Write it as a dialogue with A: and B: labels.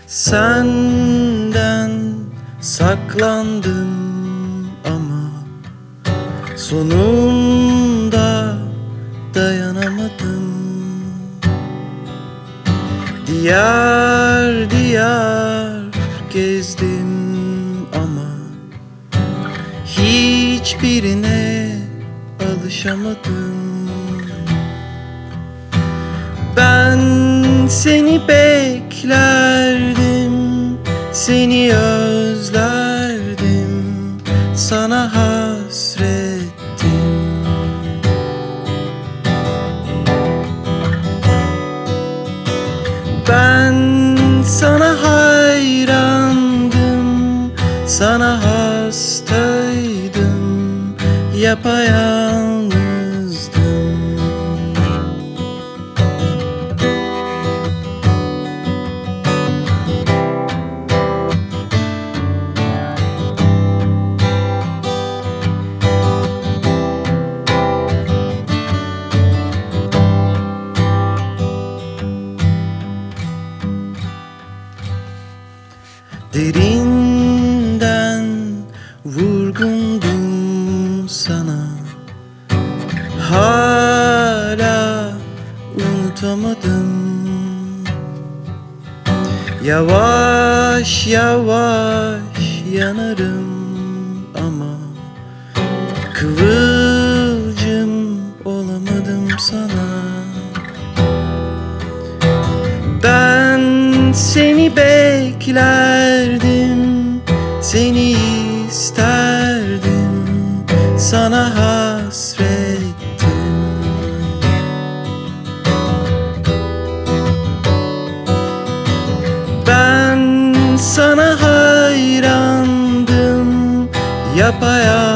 A: Senden saklandım ama sonunda dayanamadım. Diyar diyar gezdim ama hiçbirine alışamadım. Ben seni beklerdim, seni özlerdim, sana hasrettim. Ben sana hayrandım, sana hastaydım, yapayalnızdım. Derinden vurgundum sana, hala unutamadım. Yavaş yavaş yanarım ama kıvılcım olamadım sana. Ben seni beklerdim, seni isterdim, sana hasrettim. Ben sana hayrandım, yapayalnızdım.